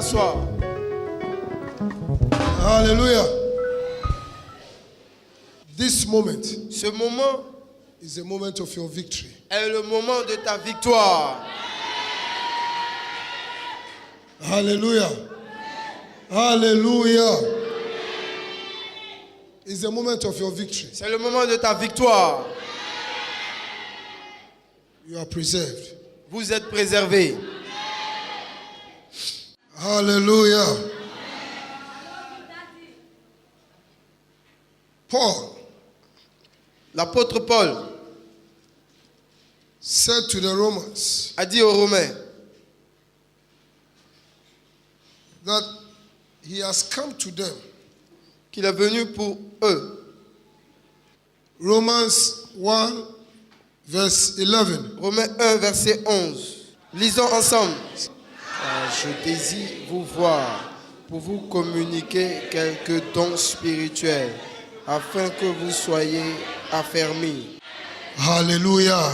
s'asseoir. Hallelujah. This moment Ce moment is the moment of your victory. est le moment de ta victoire. Hallelujah. Hallelujah. It's the moment of your victory. C'est le moment de ta victoire. You are preserved. Vous êtes préservés. Hallelujah. Paul L'apôtre Paul said to the Romans a dit aux Romains that he has come to them. qu'il est venu pour eux. Romans 1 verse 11. Romains 1, verset 11. Lisons ensemble. Je désire vous voir pour vous communiquer quelques dons spirituels afin que vous soyez affermis. Hallelujah.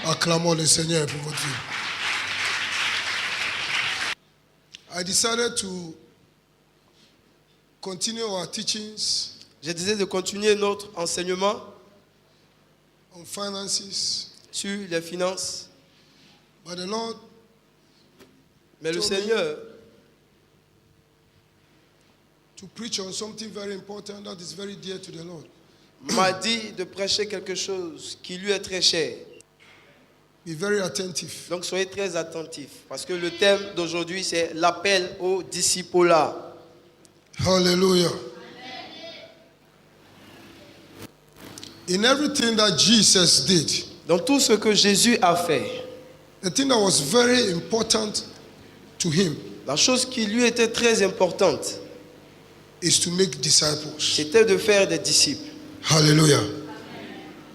Acclamons le Seigneur pour votre vie. I decided to continue our teachings J'ai décidé de continuer notre enseignement on finances, sur les finances. but the Lord Mais le Seigneur to preach on something very important that is very dear to the Lord. m'a dit de prêcher quelque chose qui lui est très cher. Be very attentive. Donc soyez très attentifs parce que le thème d'aujourd'hui c'est l'appel au discipolat. Hallelujah. In everything that Jesus did, Dans tout ce que Jésus a fait, the thing that was very important to him la chose qui lui était très importante, is to make disciples. c'était de faire des disciples. Hallelujah.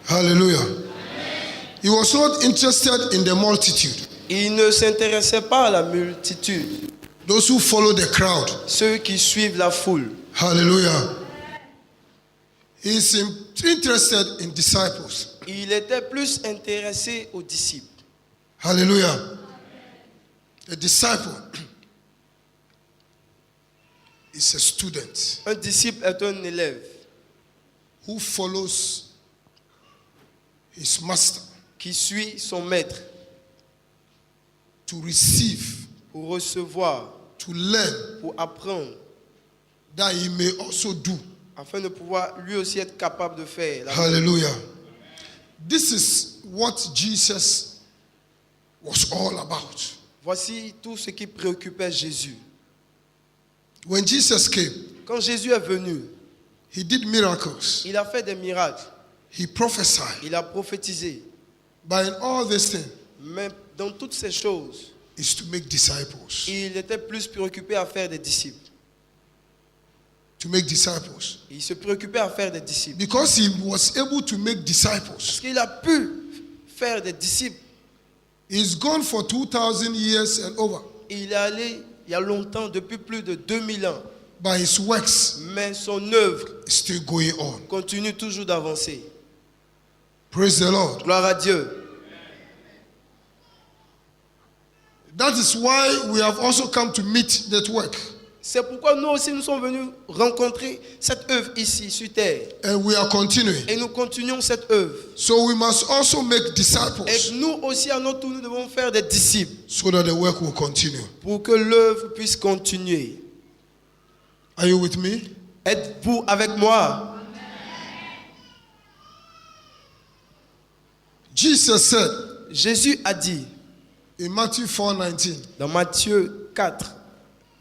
Hallelujah. He was not interested in the multitude, Il ne s'intéressait pas à la multitude, those who follow the crowd. ceux qui suivent la foule. Hallelujah. He is interested in disciples. Il était plus intéressé aux disciples. Hallelujah. A disciple is a student Un disciple est un élève who follows his master qui suit son maître to receive, pour recevoir, to learn, pour apprendre, that he may also do. afin de pouvoir lui aussi être capable de faire. Hallelujah. This is what Jesus was all about. Voici tout ce qui préoccupait Jésus. When Jesus came, Quand Jésus est venu, he did miracles. il a fait des miracles, He prophesied. il a prophétisé. But in all these things, Mais dans toutes ces choses, is to make disciples. il était plus préoccupé à faire des disciples. To make disciples. Il se préoccupait à faire des disciples. Because he was able to make Parce disciples. qu'il a pu faire des disciples. He's gone for 2,000 years and over. Il est allé il y a longtemps, depuis plus de 2000 ans. But his works Mais son œuvre is still going on. continue toujours d'avancer. Praise the Lord. Gloire à Dieu. That is why we have also come to meet that work. C'est pourquoi nous aussi nous sommes venus rencontrer cette œuvre ici sur terre. And we are continuing. Et nous continuons cette œuvre. So we must also make Et disciples nous aussi à notre tour, nous devons faire des disciples so that the work will continue. pour que l'œuvre puisse continuer. Are you with me? Êtes-vous avec moi? Jesus said Jésus a dit in Matthew 4:19, dans Matthieu 4,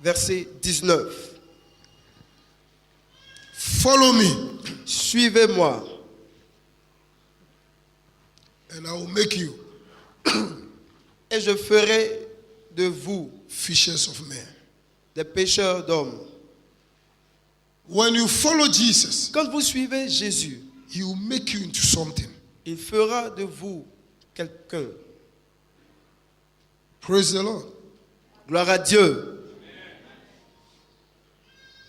verset 19, follow me suivez-moi and I will make you et je ferai de vous fishers of men. des pêcheurs d'hommes. When you follow Jesus, Quand vous suivez Jésus, he will make you into something. il fera de vous quelqu'un. Praise the Lord. Gloire à Dieu.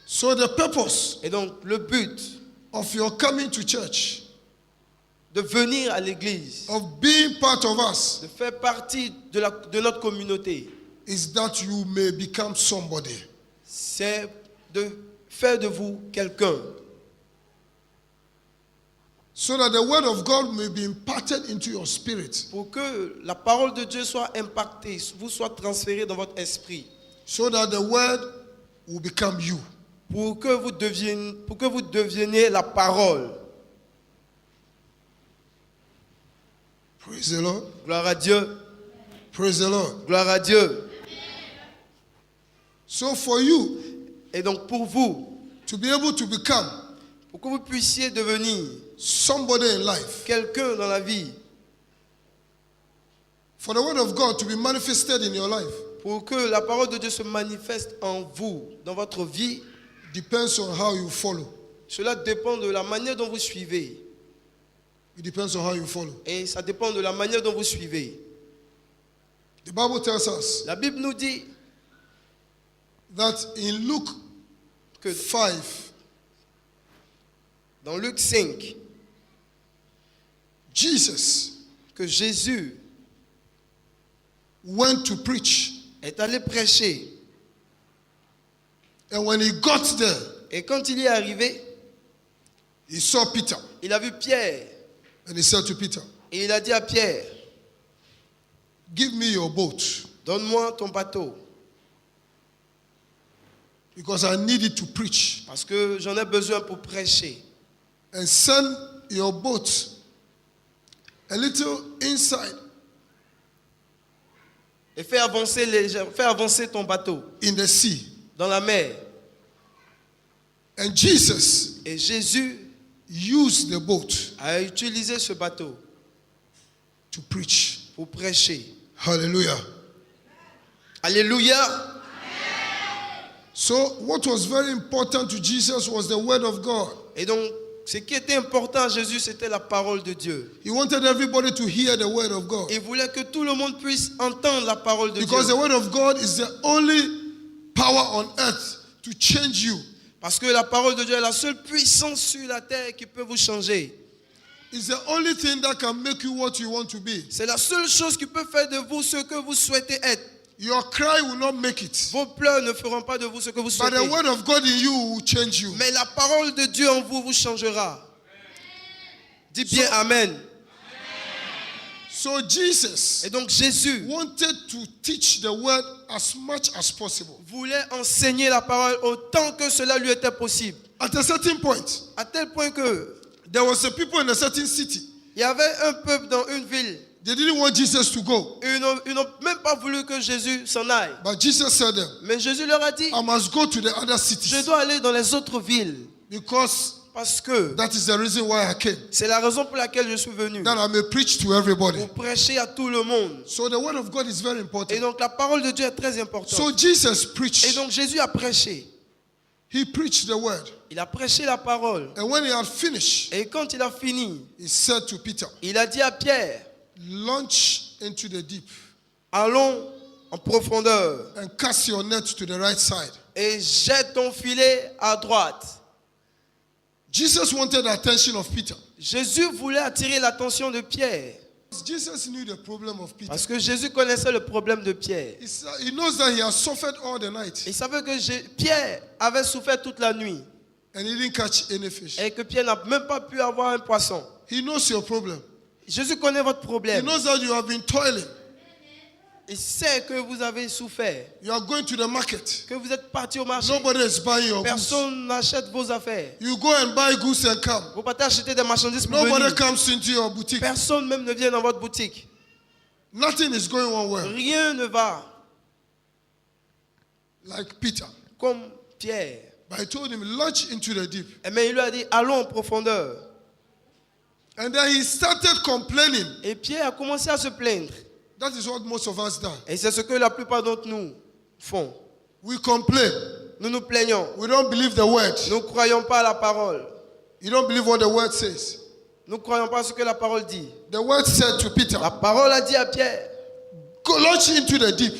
So the purpose Et donc le but of your coming to church, de venir à l'église, of being part of us, de faire partie de notre communauté, is that you may become somebody. c'est de faire de vous quelqu'un. So that the word of God may be imparted into your spirit. Pour que la parole de Dieu soit impactée, vous soit transférée dans votre esprit. So that the word will become you. Pour que vous deveniez la parole. Praise the Lord. Gloire à Dieu. Praise the Lord. Gloire à Dieu. So for you Et donc pour vous, to be able to become pour que vous puissiez devenir somebody in life, quelqu'un dans la vie, for the word of God to be manifested in your life, pour que la parole de Dieu se manifeste en vous, dans votre vie, depends on how you follow. cela dépend de la manière dont vous suivez. It depends on how you follow. Et ça dépend de la manière dont vous suivez. The Bible tells us La Bible nous dit that in Luke que 5, dans Luc 5, Jesus que Jésus went to preach. est allé prêcher. And when he got there, Et quand il y est arrivé, he saw Peter. il a vu Pierre. And he said to Peter, Et il a dit à Pierre, give me your boat, donne-moi ton bateau, because I need it to preach. parce que j'en ai besoin pour prêcher. And send your boat a little inside Et fais avancer ton bateau in the sea. dans la mer. And Jesus Et Jésus used the boat a utilisé ce bateau to preach. pour prêcher. Hallelujah. Alléluia. So what was very important to Jesus was the word of God. Et donc, ce qui était important à Jésus, c'était la parole de Dieu. He wanted everybody to hear the word of God. Il voulait que tout le monde puisse entendre la parole de Because Dieu. the word of God is the only power on earth to change you. Parce que la parole de Dieu est la seule puissance sur la terre qui peut vous changer. It's the only thing that can make you what you want to be. C'est la seule chose qui peut faire de vous ce que vous souhaitez être. Your cry will not make it. Vos pleurs ne feront pas de vous ce que vous But souhaitez. the word of God in you will change you. Mais la parole de Dieu en vous vous changera. Dis bien Amen. So Jesus Et donc Jésus wanted to teach the word as much as possible. voulait enseigner la parole autant que cela lui était possible. At a certain point, À tel point que there was a people in a certain city. il y avait un peuple dans une ville. They didn't want Jesus to go. Ils n'ont même pas voulu que Jésus s'en aille. But Jesus said them, Mais Jésus leur a dit, I must go to the other je cities. dois aller dans les autres villes. Because Parce que that is the reason why I came. c'est la raison pour laquelle je suis venu. That I may preach to everybody. Pour prêcher à tout le monde. So the word of God is very Et important. donc la parole de Dieu est très importante. So Jesus Et preached. donc Jésus a prêché. He preached the word. Il a prêché la parole. And when he had finished, Et quand il a fini, he said to Peter, il a dit à Pierre, launch into the deep allons en profondeur and cast your net to the right side. et jette ton filet à droite. Jesus wanted the attention of Peter. Jésus voulait attirer l'attention de Pierre. Jesus knew the problem of Peter. Parce que Jésus connaissait le problème de Pierre. He knows that he has suffered all the night Il savait que Pierre avait souffert toute la nuit. and he didn't catch any fish. Et que Pierre n'a même pas pu avoir un poisson. He knows your problem. Jésus connaît votre He problème. knows that you have been toiling. Il sait que vous avez souffert. You are going to the market. Que vous êtes parti au marché. Nobody is buying your goods. Personne n'achète vos affaires. You go and buy goods and come. Vous partez acheter des marchandises pour Nobody venir. comes into your boutique. Personne même ne vient dans votre boutique. Nothing is going on well. Rien ne va Like Peter. comme Pierre. But I told him, launch into the deep. Mais il lui a dit, allons en profondeur. And then he started complaining. Et Pierre a commencé à se plaindre. That is what most of us do. Et c'est ce que la plupart d'entre nous font. We complain. Nous nous plaignons. We don't believe the word. Nous ne croyons pas à la parole. You don't believe what the word says. Nous ne croyons pas à ce que la parole dit. The word said to Peter, La parole a dit à Pierre, go launch into the deep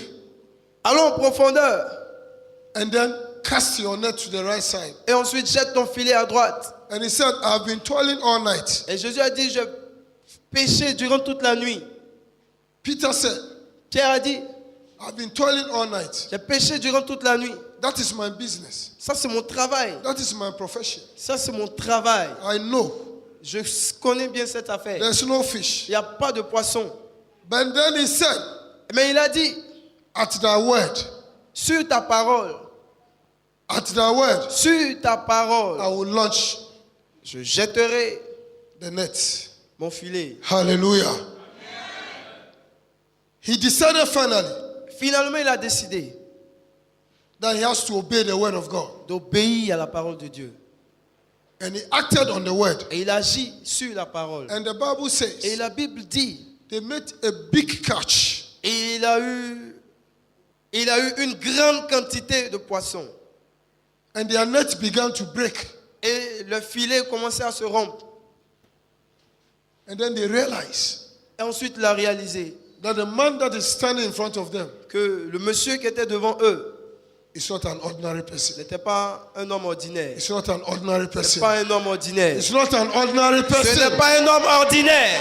allons en profondeur. and then cast your net to the right side. Et ensuite jette ton filet à droite. And he said, I've been toiling all night. Et Jésus a dit, je péchais durant toute la nuit. Peter said, Pierre a dit, I've been toiling all night. J'ai péché durant toute la nuit. That is my business. Ça, c'est mon travail. That is my profession. Ça, c'est mon travail. I know. Je connais bien cette affaire. There's no fish. Il n'y a pas de poisson. But then he said, Mais il a dit, at thy word, sur ta parole, at thy word, sur ta parole, I will launch je jetterai the net. mon filet. Hallelujah. He decided finally Finalement, il a décidé that he has to obey the word of God. d'obéir à la parole de Dieu. And he acted on the word. Et il agit sur la parole. And the Bible Et says la Bible dit, they made a big catch. et il a eu une grande quantité de poissons. And their net began to break. Et le filet commençait à se rompre. And then they realized Et ensuite, il a réalisé that the man that is standing in front of them que le monsieur qui était devant eux is not an ordinary person. n'était pas un homme ordinaire. It's not an ordinary Ce n'est person. pas un homme ordinaire. It's not an ordinary Ce n'est person. pas un homme ordinaire.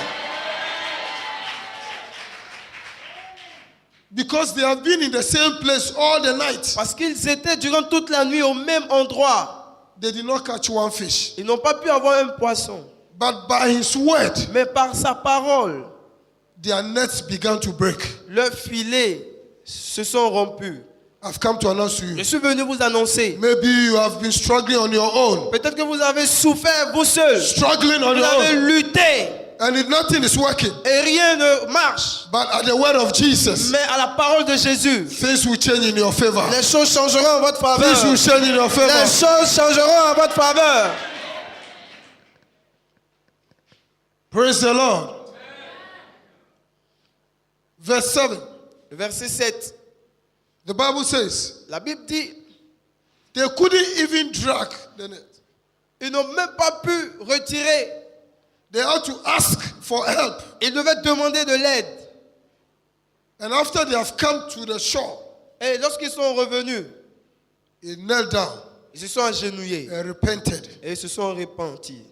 Because they have been in the same place all the night. Parce qu'ils étaient durant toute la nuit au même endroit. They did not catch one fish. Ils n'ont pas pu avoir un poisson. But by his word, Mais par sa parole, their nets began to break. leurs filets se sont rompus. I've come to announce to Je you. suis venu vous annoncer. Maybe you have been struggling on your own. Peut-être que vous avez souffert vous seul. Struggling on Vous your avez own. lutté And nothing is working. et rien ne marche. But at the word of Jesus, Mais à la parole de Jésus, things will change in your favor. les choses changeront en votre faveur. Things will change in your Les favor. choses changeront en votre faveur. Praise the Lord. Verse 7. Le verset 7. The Bible says, La Bible dit, they couldn't even drag the net. ils n'ont même pas pu retirer. They had to ask for help. Ils devaient demander de l'aide. And after they have come to the shore, Et lorsqu'ils sont revenus, he knelt down ils se sont agenouillés and repented. et ils se sont repentis.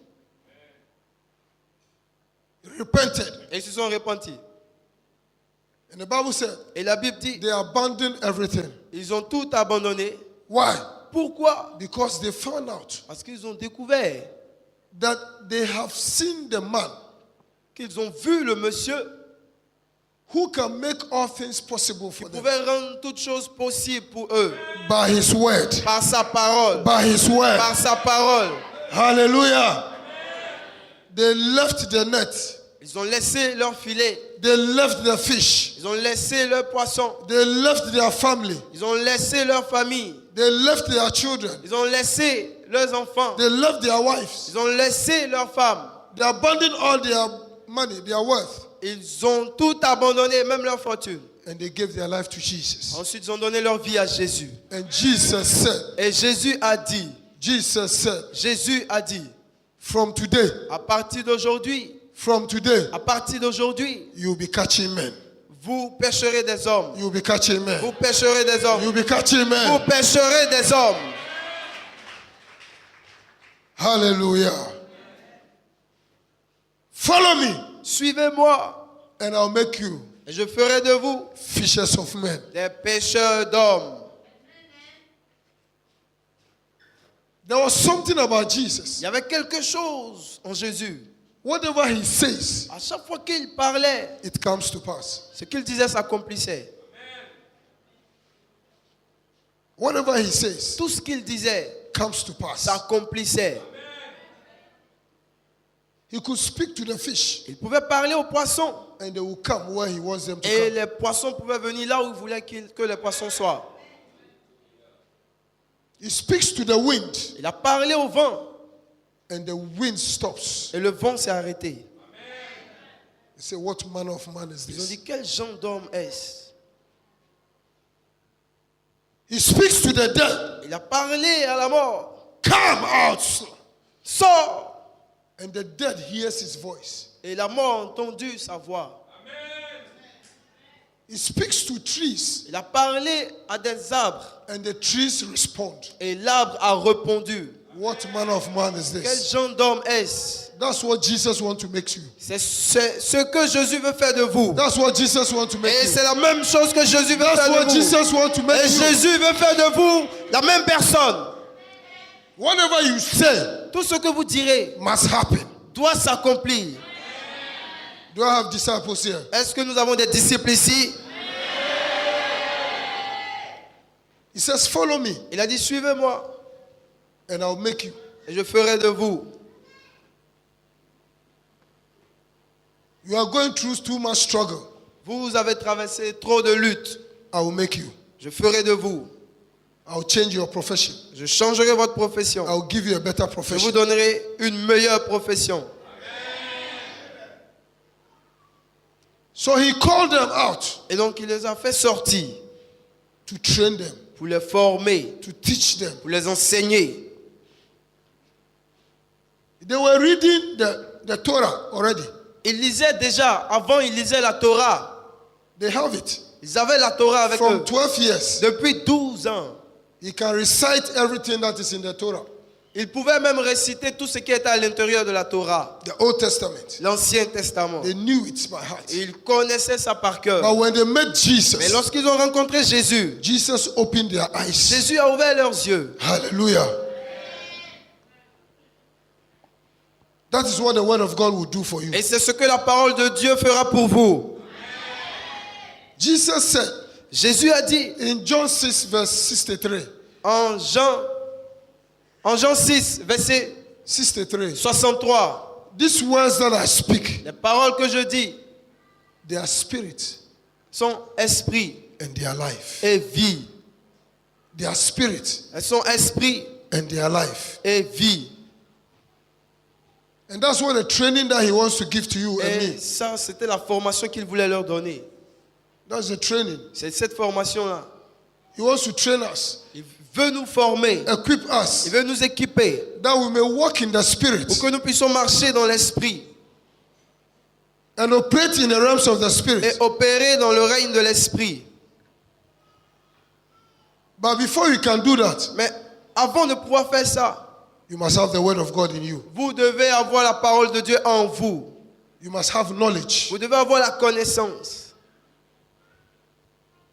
He repented. Et ils se sont repentis. And the Bible said, Et la Bible dit, they abandoned everything. ils ont tout abandonné. Why? Pourquoi? Because they found out Parce qu'ils ont découvert that they have seen the man qu'ils ont vu le monsieur who can make all things possible qui for them. pouvait rendre toutes choses possibles pour eux. By his word. Par sa parole. By his word. Par sa parole. Hallelujah. They left the net. Ils ont laissé leur filet. They left the fish. Ils ont laissé leur poisson. They left their family. Ils ont laissé leur famille. They left their children. Ils ont laissé leurs enfants. They left their wives. Ils ont laissé leurs femmes. They abandoned all their money, their wealth. Ils ont tout abandonné, même leur fortune. And they gave their life to Jesus. Ensuite, ils ont donné leur vie à Jésus. And Jesus said, Et Jésus a dit, Jésus said, from today, à partir d'aujourd'hui, you'll be catching men. vous pêcherez des hommes. You'll be catching men. Vous pêcherez des hommes. You'll be catching Vous men. pêcherez des hommes. Hallelujah. Follow me, Suivez-moi, and I'll make you et je ferai de vous fishers of men. des pêcheurs d'hommes. There was something about Jesus. Il y avait quelque chose en Jésus. Whatever he says, À chaque fois qu'il parlait, it comes to pass. ce qu'il disait s'accomplissait. Whatever he says Tout ce qu'il disait comes to pass. s'accomplissait. He could speak to the fish, Il pouvait parler aux poissons. and they will come where he wants them to Et come. les poissons pouvaient venir là où il voulait que les poissons soient. He speaks to the wind, Il a parlé au vent. and the wind stops. Et le vent s'est arrêté. They say, what manner of man is Ils ont dit, this? quel genre d'homme est-ce? He speaks to the dead. Il a parlé à la mort. Come out. Sors! And the dead hears his voice. Et la mort a entendu sa voix. He speaks to trees, Il a parlé à des arbres. and the trees respond. Et l'arbre a répondu. What manner of man is Quel this? genre d'homme est-ce? That's what Jesus wants to make you. C'est ce que Jésus veut faire de vous. That's what Jesus wants to make Et you. c'est la même chose que Jésus veut That's faire what de vous. Jesus wants to make Et you. Jésus veut faire de vous la même personne. Whatever you say Tout ce que vous direz must happen. doit s'accomplir. Do I have disciples here? Est-ce que nous avons des disciples ici? He says, follow me Il a dit, suivez-moi and I'll make you. et je ferai de vous. You are going through too much struggle. Vous avez traversé trop de luttes. I will make you. Je ferai de vous. I'll change your profession. Je changerai votre profession. I'll give you a better Je vous profession. donnerai une meilleure profession. So he called them out Et donc, il les a fait sortir to train them, pour les former, to teach them. pour les enseigner. They were reading the Torah already. Ils lisaient déjà, avant ils lisaient la Torah. They have it. Ils avaient la Torah avec From eux 12 years, depuis 12 ans. he can recite everything that is in the Torah, Ils pouvaient même réciter tout ce qui était à l'intérieur de la Torah, the Old Testament. l'Ancien Testament. They knew it by heart. Et ils connaissaient ça par cœur. But when they met Mais Jesus, lorsqu'ils ont rencontré Jésus, Jesus opened their eyes. Jésus a ouvert leurs yeux. Hallelujah. That is what the word of God will do for you. Et c'est ce que la parole de Dieu fera pour vous. Jesus said Jésus a dit in John 6, verse 63, en Jean 6, verset 63, 63, these words that I speak, les paroles que je dis they are spirit sont esprit and they are life. et vie. They are spirit Elles sont esprit and they are life. et vie. And that's what the training that he wants to give to you and Et me. ça, c'était la formation qu'il voulait leur donner. That's the training. C'est cette formation-là. He wants to train us, Il veut nous former. equip Il us, veut nous équiper that we may walk in the spirit pour que nous puissions marcher dans l'esprit and operate in the realms of the et spirit. opérer dans le règne de l'esprit. But before you can do that, Mais avant de pouvoir faire ça, you must have the word of God in you. vous devez avoir la parole de Dieu en vous. You must have knowledge. Vous devez avoir la connaissance.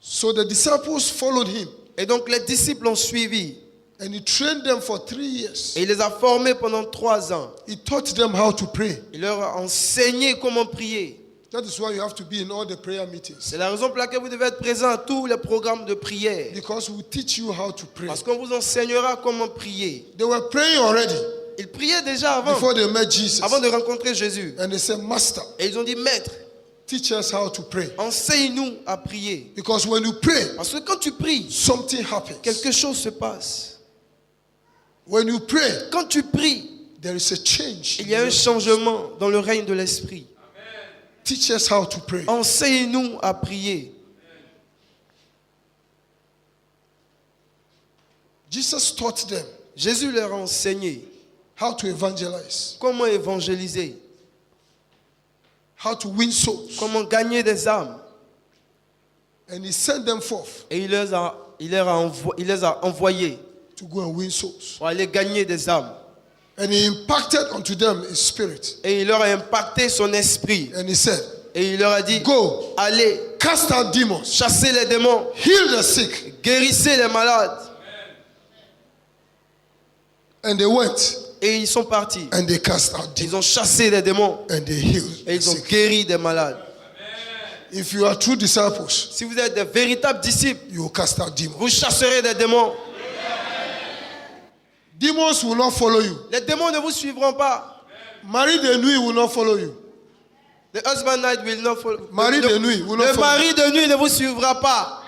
So the disciples followed him Et donc les disciples ont suivi. and he trained them for 3 years. Et il les a formés pendant 3 ans. He taught them how to pray. Il leur a enseigné comment prier. That is why you have to be in all the prayer meetings. C'est la raison pour laquelle vous devez être présent à tous les programmes de prière. Because we teach you how to pray. Parce qu'on vous enseignera comment prier. They were praying already Ils priaient déjà avant, before they met Jesus. avant de rencontrer Jésus. And they said, Master, Et ils ont dit, Maître, teach us how to pray. enseigne-nous à prier. Because when you pray, Parce que quand tu pries, something happens. quelque chose se passe. When you pray, Quand tu pries, there is a change. il y a un changement dans le règne de l'esprit. Teach us how to pray. Enseigne-nous à prier. Jesus taught them Jésus leur a enseigné how to evangelize, comment évangéliser, how to win souls. comment gagner des âmes. And he sent them forth Et il les a envoyés to go and win souls. pour aller gagner des âmes. And he impacted unto them his spirit. Et il leur a impacté son esprit. And he said, Et il leur a dit, Go, allez, cast out demons, chassez les démons, heal the sick. guérissez les malades. And they went Et ils sont partis. and they cast out Ils demons ont chassé les démons and they healed et the ils ont sick. guéri des malades. If you are true disciples, Si vous êtes des véritables disciples, you will cast out demons. vous chasserez des démons. Demons will not follow you. Les démons ne vous suivront pas. Mari de nuit will not follow you. The husband night will not follow. Mari de nuit will not Le follow mari de nuit ne vous suivra pas.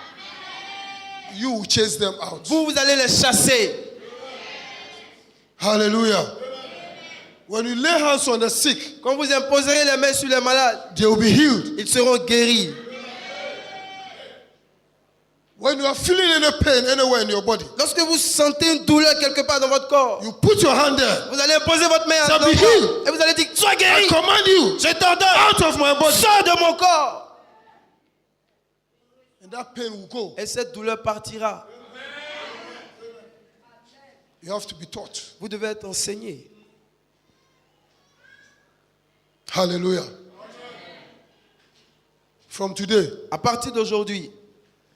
you. You will chase them out. Vous allez les chasser. Hallelujah. When you lay hands on the sick, Quand vous imposerez les mains sur les malades, they will be healed. ils seront guéris. When you are feeling any pain anywhere in your body, Lorsque vous sentez une douleur quelque part dans votre corps, you put your hand there. vous allez imposer votre main à Shall votre be corps healed. et vous allez dire, sois I guéri. command you Je t'ordonne, out of my body. sors de mon corps. And that pain will go. Et cette douleur partira. You have to be taught. Vous devez être enseigné. Hallelujah. From today, À partir d'aujourd'hui,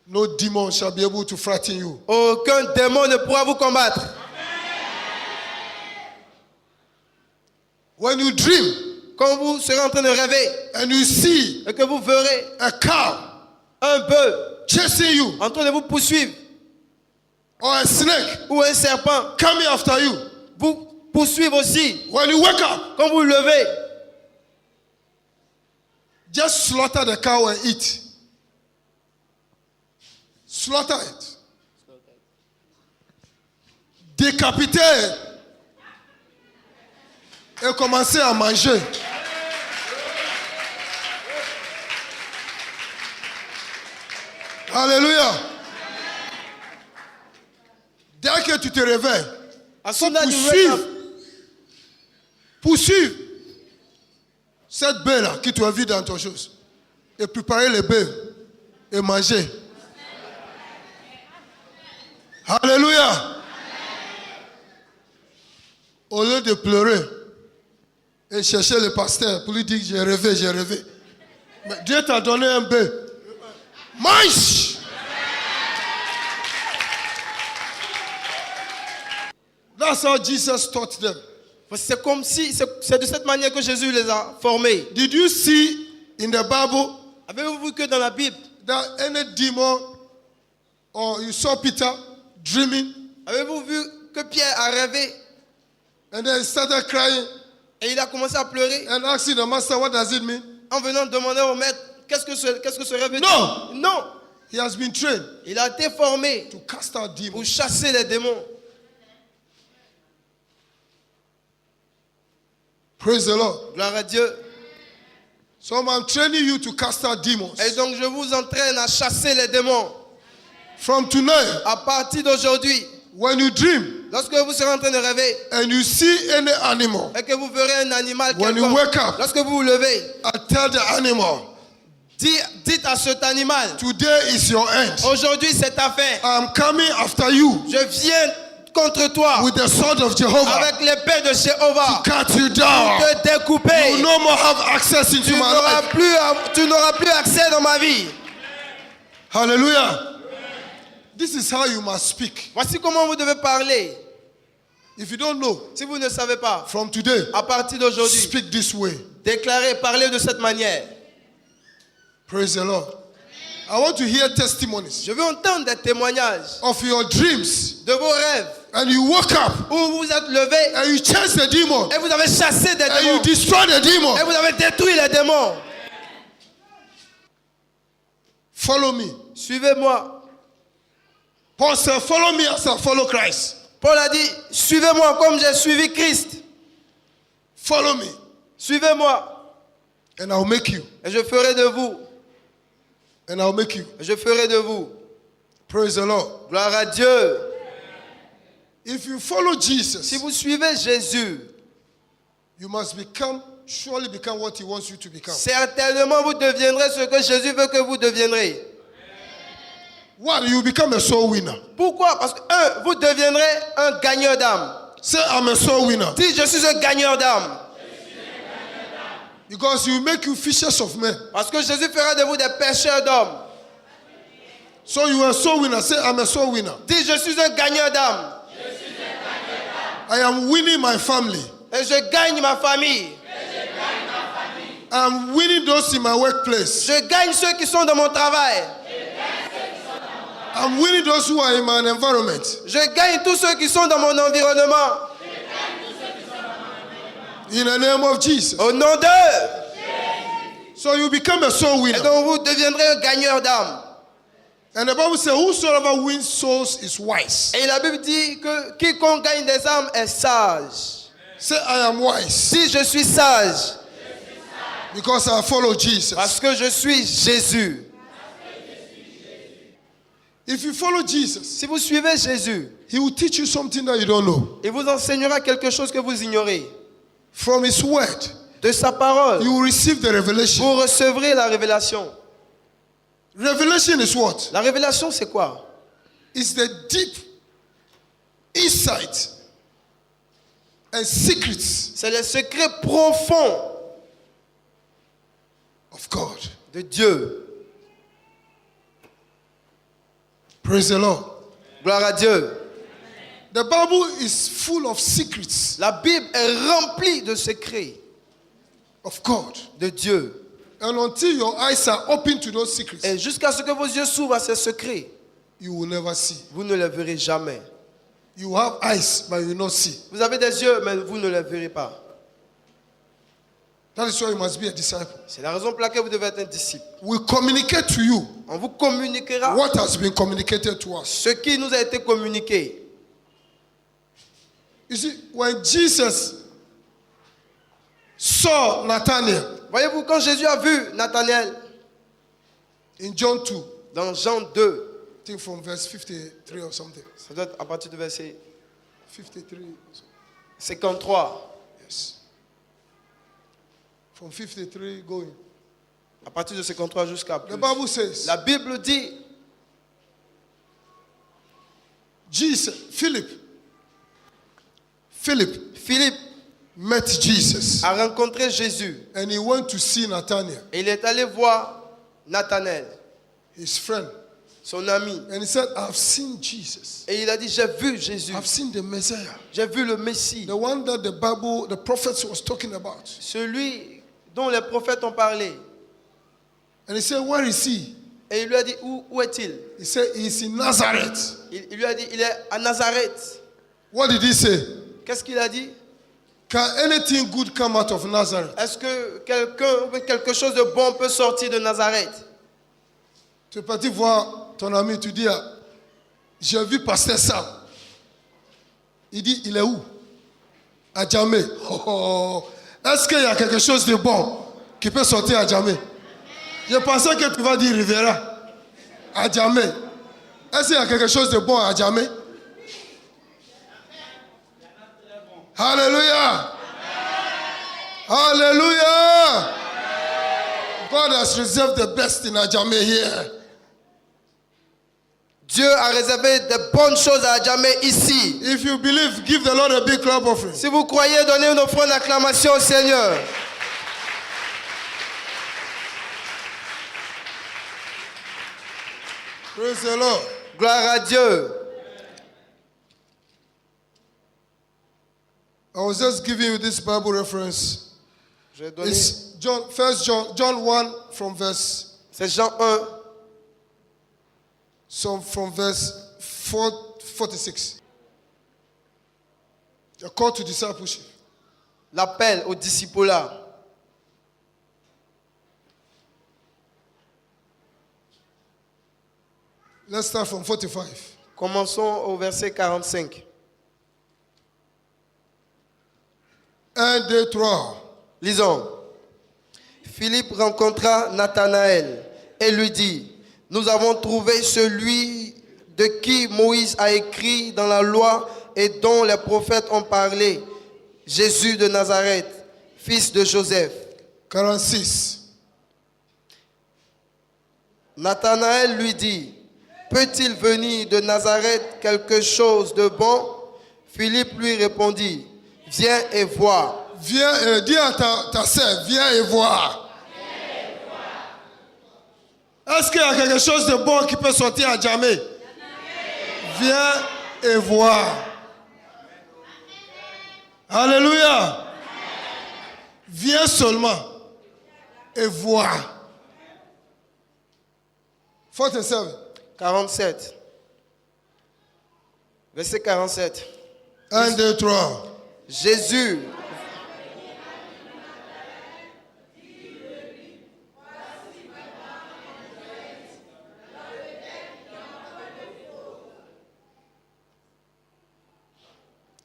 no demon shall be able to frighten you. aucun démon ne pourra vous combattre. When you dream Quand vous serez en train de rêver and you see et que vous verrez a cow un bœuf chasing you en train de vous poursuivre or a snake ou un serpent coming after you, vous poursuivre aussi, when you wake up, quand vous levez, just slaughter the cow and eat. Slaughter it. Décapiter et commencer à manger. Alléluia. Dès que tu te réveilles, as faut soon as you wake up, poursuivre cette bœuf-là qui te invite dans ton chose et préparer les bœufs et manger. Alléluia. Au lieu de pleurer et chercher le pasteur pour lui dire j'ai rêvé, j'ai rêvé. Mais Dieu t'a donné un bœuf. Mange. That's how Jesus taught them. c'est comme si, c'est de cette manière que Jésus les a formés. Did you see in the Bible Avez-vous vu que dans la Bible, that any demon or you saw Peter dreaming avez-vous vu que Pierre a rêvé and then he started crying et il a commencé à pleurer and asking the master what does it mean? en venant demander au maître qu'est-ce que ce rêve veut Non. dire? Non, He has been trained il a été formé to cast out demons. pour chasser les démons. Praise the Lord. Gloire à Dieu. So I'm training you to cast out demons. Et donc je vous entraîne à chasser les démons. From tonight, À partir d'aujourd'hui, when you dream lorsque vous serez en train de rêver and you see any animal, et que vous verrez un animal when you quelconque, wake up, lorsque vous vous levez, I tell the animal, dites à cet animal, today is your end. aujourd'hui c'est ta fin. I'm coming after you Je viens contre toi with the sword of Jehovah avec l'épée de Jéhovah cut you down. te découper. You no more have access into Tu my n'auras life. plus accès dans ma vie. Hallelujah. This is how you must speak. Voici comment vous devez parler. If you don't know, Si vous ne savez pas, from today, à partir d'aujourd'hui, speak this way. déclarez, parlez de cette manière. Praise the Lord. I want to hear testimonies Je veux entendre des témoignages of your dreams. de vos rêves And you woke up où vous vous êtes levé and you chase the demon et vous avez chassé des and you démons destroy the demon. et vous avez détruit les démons. Follow me. Suivez-moi. Paul said, follow me as I follow Christ. Paul a dit, suivez-moi comme j'ai suivi Christ. Follow me Suivez-moi and I'll make you. et je ferai de vous. And I'll make you. Je ferai de vous. Praise the Lord. Gloire à Dieu. If you follow Jesus, Si vous suivez Jésus, you must surely become what he wants you to become. certainement vous deviendrez ce que Jésus veut que vous deviendrez. Why? You become a soul winner. Pourquoi? Parce que, vous deviendrez un gagneur d'âme. Say, I'm a soul winner. Dis, je suis un gagneur d'âme. Because he will make you fishers of men. Parce que Jésus fera de vous des pêcheurs d'hommes. So you are a soul winner. Say, I'm a soul winner. Dis, je suis un gagneur d'âme. I am winning my family. Et je gagne ma famille. I'm winning those in my workplace. Je gagne ceux qui sont dans mon travail. I'm winning those who are in my environment. Je gagne tous ceux qui sont dans mon environnement. In the name of Jesus. Au nom d'eux. So you become a soul Et winner. donc vous deviendrez un gagneur d'âme. And the Bible says, whosoever wins souls is wise. Et la Bible dit que quiconque gagne des âmes est sage. Say, I am wise. Si je suis sage, Because I follow Jesus. parce que je suis Jésus. If you follow Jesus, Si vous suivez Jésus, he will teach you something that you don't know. il vous enseignera quelque chose que vous ignorez. From his word, De sa parole, you will receive the revelation. vous recevrez la révélation. Revelation is what? La révélation, c'est quoi? It's the deep insight and secrets C'est les secrets profonds of God. de Dieu. Praise the Lord. Gloire à Dieu. The Bible is full of secrets La Bible est remplie de secrets of God. de Dieu. And until your eyes are open to those secrets, Et jusqu'à ce que vos yeux s'ouvrent à ces secrets, you will never see. vous ne les verrez jamais. You have eyes, but you will not see. Vous avez des yeux, mais vous ne les verrez pas. That is why you must be a disciple. C'est la raison pour laquelle vous devez être un disciple. We communicate to you On vous communiquera what has been communicated to us. ce qui nous a été communiqué. You see, when Jesus saw Nathanael Voyez-vous, quand Jésus a vu Nathanaël in John 2, dans Jean 2, I think from verse 53 or something. ça doit être à partir du verset 53. 53, Yes. From 53 going. à partir de 53 jusqu'à plus. The Bible says, La Bible dit, Philip Philippe met Jesus a rencontré Jésus and he went to see Nathanael, et il est allé voir Nathanaël, his friend, son ami, and he said, I've seen Jesus. et il a dit, j'ai vu Jésus, I've seen the Messiah, j'ai vu le Messie, the one that the prophets was talking about. celui dont les prophètes ont parlé. And he said, where is he? Et il lui a dit, où est-il? He said, he's in Nazareth. Il lui a dit, il est à Nazareth. What did he say? Qu'est-ce qu'il a dit? Can anything good come out of Nazareth? Est-ce que quelque chose de bon peut sortir de Nazareth? Tu es parti voir ton ami, tu dis, j'ai vu Pasteur Sam. Il dit, il est où? À Djamé. Oh. Est-ce qu'il y a quelque chose de bon qui peut sortir à Djamé? Je pensais que tu vas dire Rivera. À Djamé. Est-ce qu'il y a quelque chose de bon à Djamé? Hallelujah. Hallelujah. God has reserved the best in Ajame here. Dieu a réservé de bonnes choses à Adjamé ici. If you believe, give the Lord a big clap offering. Si vous croyez, donnez une offrande d'acclamation au Seigneur. Praise the Lord. Gloire à Dieu. I was just giving you this Bible reference. Je vais donner. It's John 1 from verse, C'est Jean 1, from verse 46. A call to discipleship. l'appel au discipulat. Let's start from 45. Commençons au verset 45. 1, 2, 3. Lisons. Philippe rencontra Nathanaël et lui dit, nous avons trouvé celui de qui Moïse a écrit dans la loi et dont les prophètes ont parlé, Jésus de Nazareth, fils de Joseph. 46. Nathanaël lui dit, peut-il venir de Nazareth quelque chose de bon? Philippe lui répondit, viens et vois. Viens, dis à ta sœur, viens et voir. Est-ce qu'il y a quelque chose de bon qui peut sortir à jamais? Viens et voir. Alléluia. Viens seulement et voir. 47. 47. Verset 47. 1, 2, 3. Jésus.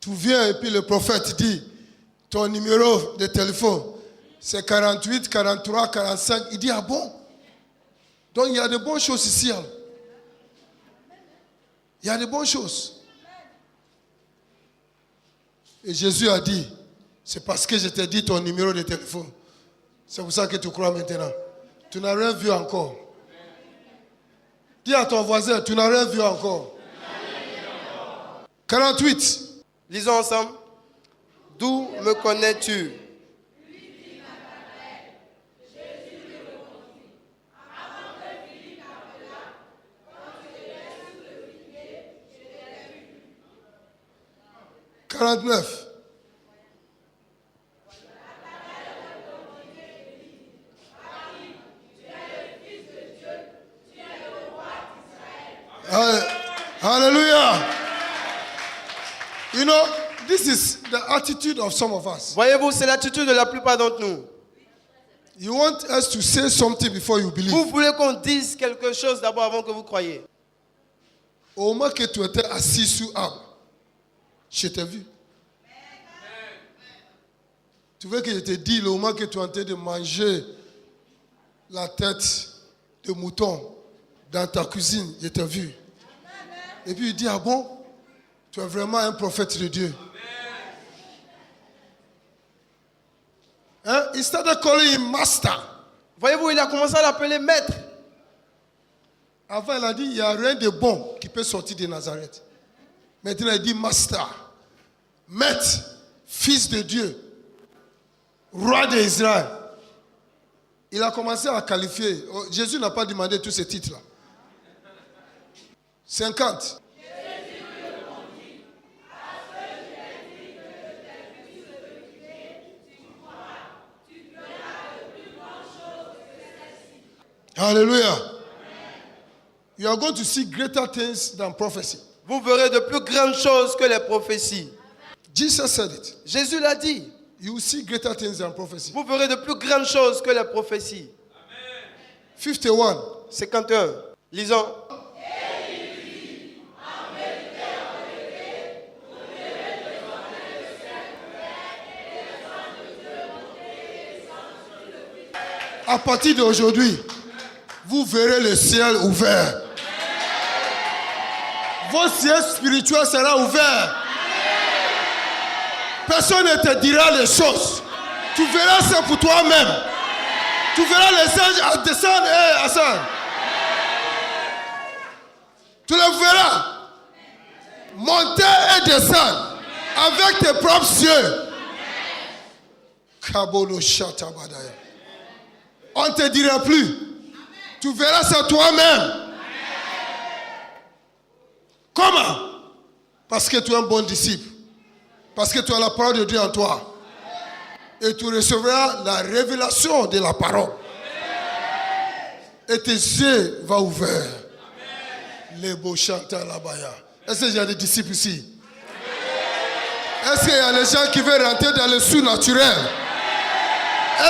Tu viens et puis le prophète dit, ton numéro de téléphone, c'est 48, 43, 45. Il dit, ah bon? Donc il y a de bonnes choses ici. Hein? Il y a de bonnes choses. Et Jésus a dit, c'est parce que je t'ai dit ton numéro de téléphone. C'est pour ça que tu crois maintenant. Tu n'as rien vu encore. Dis à ton voisin, tu n'as rien vu encore. 48. Lisons ensemble. D'où me connais-tu? 49. Hallelujah. You know, this is the attitude of some of us. Voyez-vous, c'est l'attitude de la plupart d'entre nous. You want us to say something before you believe. Vous voulez qu'on dise quelque chose d'abord avant que vous croyiez. Au moment que tu étais assis sous arbre, je t'ai vu. Tu veux que je te dise, le moment que tu es en train de manger la tête de mouton dans ta cuisine, je t'ai vu. Et puis il dit, ah bon, tu es vraiment un prophète de Dieu. Hein? He started calling him master. Voyez-vous, il a commencé à l'appeler maître. Avant, il a dit, il n'y a rien de bon qui peut sortir de Nazareth. Maintenant, il dit master, maître, fils de Dieu, roi d'Israël. Il a commencé à qualifier. Jésus n'a pas demandé tous ces titres-là. 50. Hallelujah. You are going to see greater things than prophecy. Vous verrez de plus grandes choses que les prophéties. Jesus said it. Jésus l'a dit. You will see greater things than prophecy. Vous verrez de plus grandes choses que les prophéties. 51. 51. Lisons. À partir d'aujourd'hui, vous verrez le ciel ouvert. Votre ciel spirituel sera ouvert. Personne ne te dira les choses. Tu verras ça pour toi-même. Tu verras les anges descendre et ascendre. Tu les verras monter et descendre avec tes propres yeux. Kabolo Shatabadaya. On ne te dira plus. Tu verras ça toi-même. Comment? Parce que tu es un bon disciple. Parce que tu as la parole de Dieu en toi. Et tu recevras la révélation de la parole. Et tes yeux vont ouverts. Les beaux chanteurs là-bas. Est-ce qu'il y a des disciples ici? Est-ce qu'il y a des gens qui veulent rentrer dans le sous-naturel?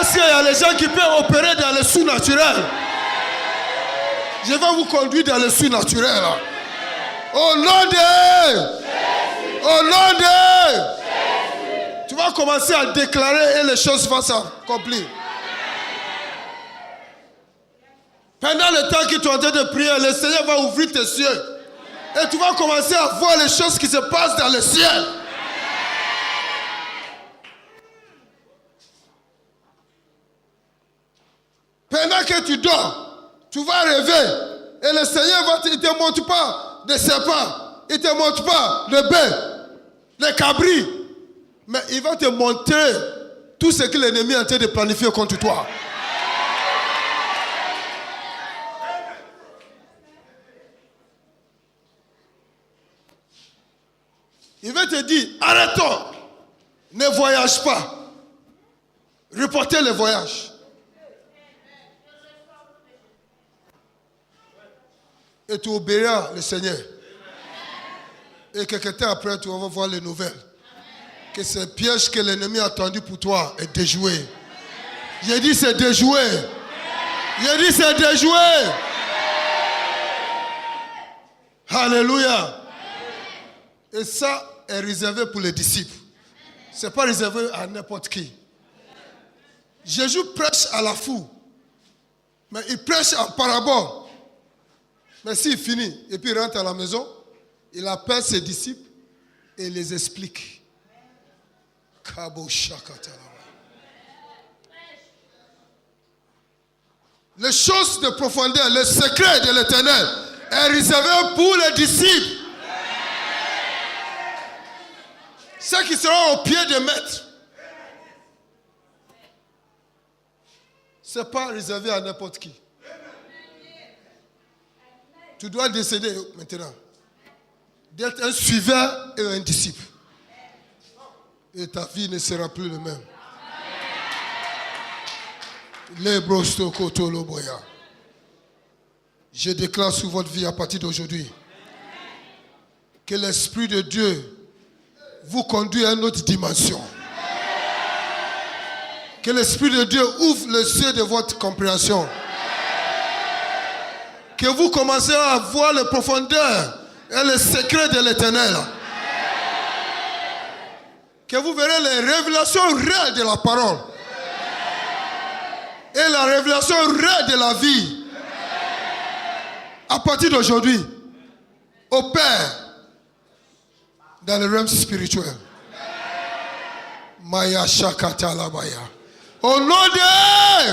Est-ce qu'il y a des gens qui peuvent opérer dans le sous-naturel? Je vais vous conduire dans le sous-naturel. Au nom de Jésus. Au nom de Jésus. Tu vas commencer à déclarer et les choses vont s'accomplir. Pendant le temps que tu es en train de prier, le Seigneur va ouvrir tes yeux. Et tu vas commencer à voir les choses qui se passent dans le ciel. Pendant que tu dors, tu vas rêver. Et le Seigneur il ne te montre pas des serpents. Il ne te montre pas de bœufs, les cabris. Mais il va te montrer tout ce que l'ennemi est en train de planifier contre toi. Il va te dire, arrêtons. Ne voyage pas. Reportez le voyage. Et tu obéiras le Seigneur. Et quelque temps après, tu vas voir les nouvelles. Que ce piège que l'ennemi a tendu pour toi est déjoué. J'ai dit c'est déjoué. J'ai dit c'est déjoué. Alléluia. Et ça est réservé pour les disciples. Ce n'est pas réservé à n'importe qui. Jésus prêche à la foule. Mais il prêche en parabole. Mais s'il finit et puis il rentre à la maison, il appelle ses disciples et les explique. Les choses de profondeur, le secret de l'Éternel est réservé pour les disciples. Ceux qui seront au pied de maître. Ce n'est pas réservé à n'importe qui. Tu dois décider maintenant d'être un suiveur et un disciple. Et ta vie ne sera plus le même. Les brosto kotolo boya. Je déclare sur votre vie à partir d'aujourd'hui que l'Esprit de Dieu vous conduit à une autre dimension. Que l'Esprit de Dieu ouvre les yeux de votre compréhension. Que vous commencez à voir les profondeurs et les secrets de l'Éternel. Que vous verrez les révélations réelles de la parole. Et la révélation réelle de la vie. À partir d'aujourd'hui, opère dans le realm spirituel. Maya Shakata Labaya. Au nom de Jésus.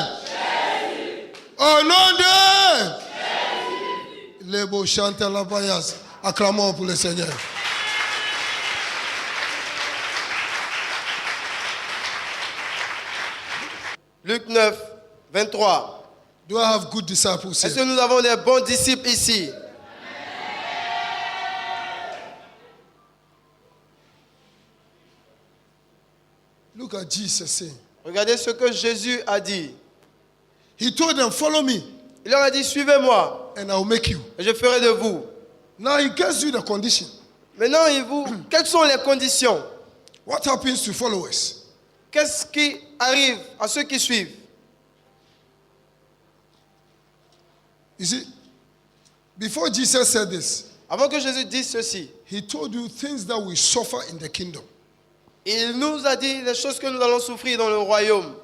Au nom de Jésus. Les beaux chanteurs Labayas. Acclamons pour le Seigneur. Luc 9, 23. Do I have good disciples Est-ce here? que nous avons des bons disciples ici? Look at Jesus saying. Regardez ce que Jésus a dit. He told them, follow me Il leur a dit, suivez-moi and I will make you. et je ferai de vous. Now he gives you the condition. Maintenant, quelles sont les conditions? What happens to followers? Qu'est-ce qui arrive à ceux qui suivent? You see, before Jesus said this, Avant que Jésus dise ceci, he told you things that will suffer in the kingdom. il nous a dit les choses que nous allons souffrir dans le royaume.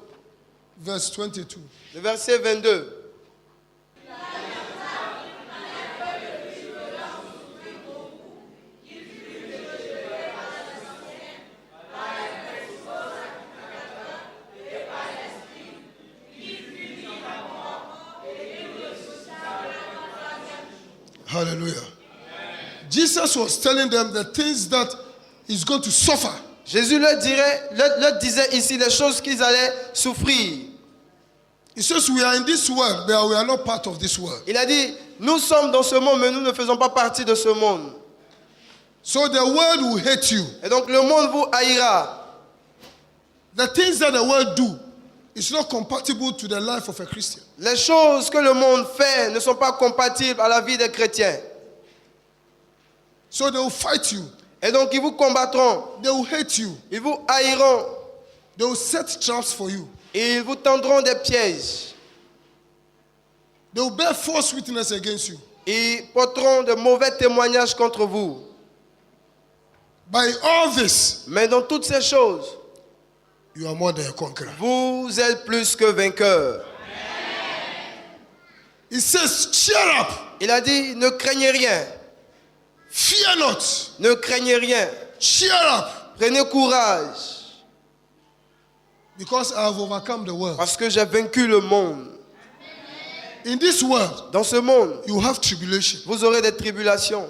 Verse 22. Le verset 22. Hallelujah. Jesus was telling them the things that is going to suffer. Jésus leur disait ici les choses qu'ils allaient souffrir. He says, we are in this world, but we are not part of this world. Il a dit, nous sommes dans ce monde, mais nous ne faisons pas partie de ce monde. So the world will hate you. Et donc le monde vous haïra. The things that the world do is not compatible to the life of a Christian. Les choses que le monde fait ne sont pas compatibles à la vie des chrétiens. So they will fight you. Et donc ils vous combattront, They will hate you. ils vous haïront, They will set traps for you. et ils vous tendront des pièges. They will bear false witness against you. Ils porteront de mauvais témoignages contre vous. By all this, Mais dans toutes ces choses, you are more than a conqueror. vous êtes plus que vainqueurs. He says, cheer up. Il a dit, ne craignez rien, Fear not. ne craignez rien. Cheer up. Prenez courage, Because I have overcome the world. parce que j'ai vaincu le monde. In this world, Dans ce monde, you have tribulation. vous aurez des tribulations.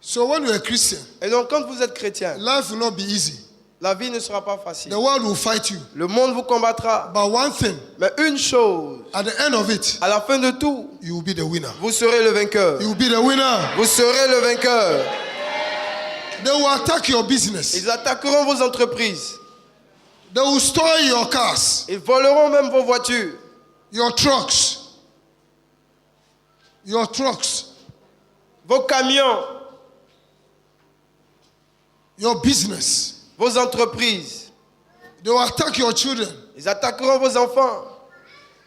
So when you're a Christian, Et donc quand vous êtes chrétien, life will not be easy. la vie ne sera pas facile. The world will fight you. Le monde vous combattra. But one thing, Mais une chose, at the end of it, à la fin de tout, you will be the winner. vous serez le vainqueur. You will be the winner. Vous serez le vainqueur. They will attack your business. Ils attaqueront vos entreprises. They will store your cars, Ils voleront même vos voitures, your trucks. Your trucks, vos camions, your business. vos entreprises. They will attack your children. Ils attaqueront vos enfants.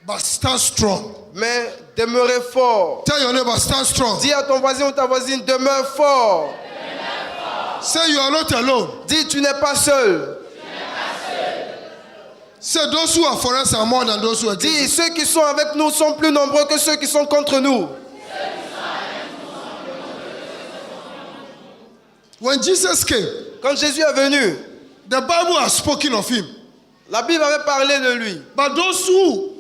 But stand strong. Mais demeurez fort. Tell your neighbor, stand strong. Dis à ton voisin ou ta voisine, demeure fort. Say you are not alone. Dis, tu n'es pas seul. Say those who are for us are more than those who are against Dis, us. ceux qui sont avec nous sont plus nombreux que ceux qui sont contre nous. When Jesus came, Quand Jésus est venu, the Bible has spoken of him. la Bible avait parlé de lui. But those who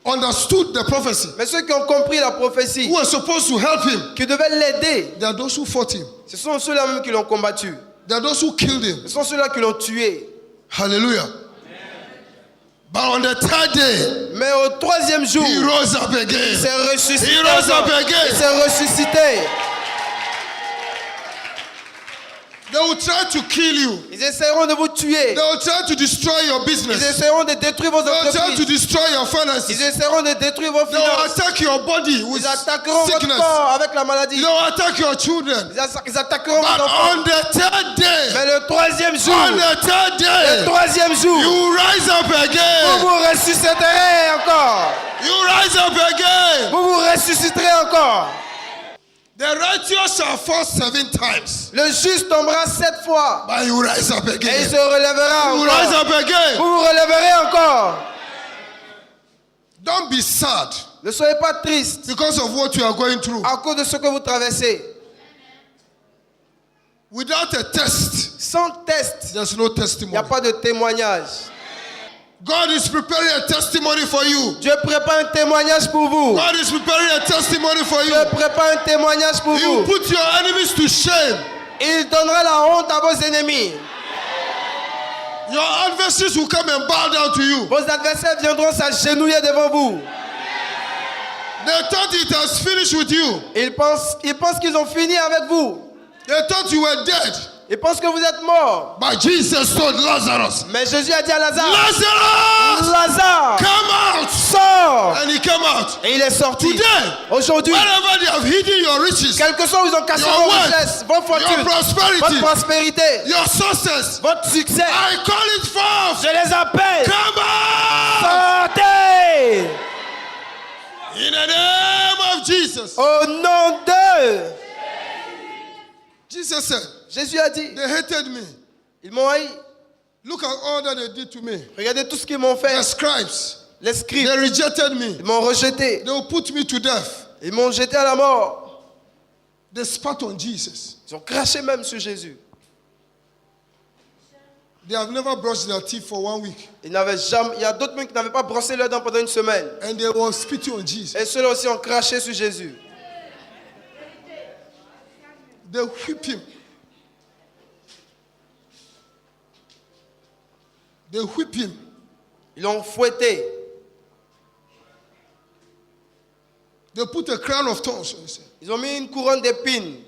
understood the prophecy, Mais ceux qui ont compris la prophétie, who were supposed to help him, qui devaient l'aider, they are those who fought him. ce sont ceux-là même qui l'ont combattu. They are those who killed him. Ce sont ceux-là qui l'ont tué. Hallelujah. But on the third day, Mais au troisième jour, he rose up il again. s'est ressuscité. He rose up again. Il s'est ressuscité. They will try to kill you. Ils essaieront de vous tuer. They will try to destroy your Ils business. essaieront de détruire vos They will try to entreprises. destroy your Ils finances. essaieront de détruire vos They will finances. attack your body with Ils attaqueront votre sickness. corps avec la maladie. They will attack your children. Ils attaqueront But vos enfants. on the third day, Mais le troisième jour, on the third le day, troisième jour, you will rise up vous again. vous ressusciterez encore. You rise up again. Vous vous ressusciterez encore. The righteous shall fall 7 times, Le juste tombera 7 fois. but you rise up Et il again. se relèvera You rise encore. up again. Vous vous relèverez encore. Don't be sad Ne soyez pas triste because of what you are going through. à cause de ce que vous traversez. Without a test, Sans test, there's no il n'y a testimony. pas de témoignage. God is preparing a testimony for you. Dieu prépare un témoignage pour vous. God is preparing a testimony for you. Dieu prépare un témoignage pour He will vous. put your enemies to shame. Il donnera la honte à vos ennemis. Your adversaries will come and bow down to you. Vos adversaires viendront s'agenouiller devant vous. They thought it has finished with you. Ils pensent qu'ils ont fini avec vous. They thought you were dead. Ils pensent que vous êtes mort. But Jesus told Lazarus, Mais Jésus a dit à Lazare, Lazarus, Lazare, come out. sors. And he came out. Et il est sorti. Today, Aujourd'hui, wherever they have hidden your riches, quel que soit où ils ont caché Your vos wealth, richesses, vos fortunes, your prosperity, votre prospérité, your success, votre succès, I call it forth. je les appelle. Come out. Sortez. In the name of Jesus. Au nom de Jesus said, Jésus a dit, they hated me. ils m'ont haï. Look at all that they did to me. Regardez tout ce qu'ils m'ont The fait. scribes, Les they scribes, rejected me. ils m'ont rejeté. They will put me to death. Ils m'ont jeté à la mort. They spat on Jesus. Ils ont craché même sur Jésus. They have never brushed their teeth for 1 week. Il y a d'autres même qui n'avaient pas brossé leurs dents pendant une semaine. And they were spitting on Jesus. Et ceux-là aussi ont craché sur Jésus. They whip him. They whip him. Ils l'ont fouetté. They put a crown of thorns on his head. Ils ont mis une couronne d'épines.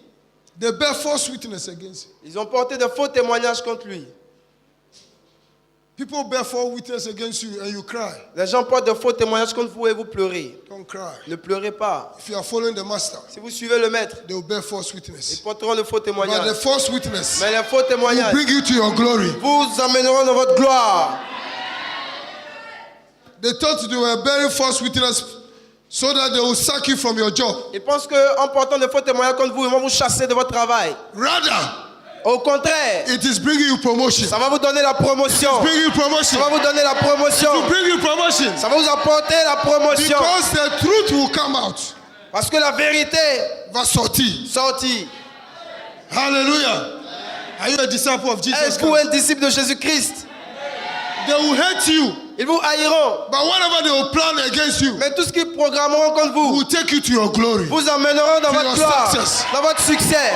They bear false witness against him. Ils ont porté de faux témoignages contre lui. People bear false witness against you and you cry. Les gens portent de faux témoignages contre vous et vous pleurez. Don't cry. Ne pleurez pas. If you are following the master, Si vous suivez le maître, they will bear false ils witness. porteront de faux But the témoignages. false witness Mais les faux will témoignages bring you to your glory. vous emmèneront dans votre gloire. They thought they were bearing false witness so that they will sack you from your job. Ils pensent qu'en portant de faux témoignages contre vous, ils vont vous chasser de votre travail. Rather, Au contraire, it is bringing you promotion. ça va vous donner la promotion. Bring you Ça promotion. va vous donner la promotion. Bring you promotion. Ça va vous apporter la promotion. Because the truth will come out. Parce que la vérité Va sortir. sortit. Hallelujah. Are you a disciple of Jesus Êtes-vous Christ? un disciple de Jésus-Christ? They will hate you. Ils vous haïront. But whatever they will plan against you Mais tout ce qu'ils programmeront contre vous will take you to your glory. vous emmèneront dans To votre your gloire, success. dans votre succès.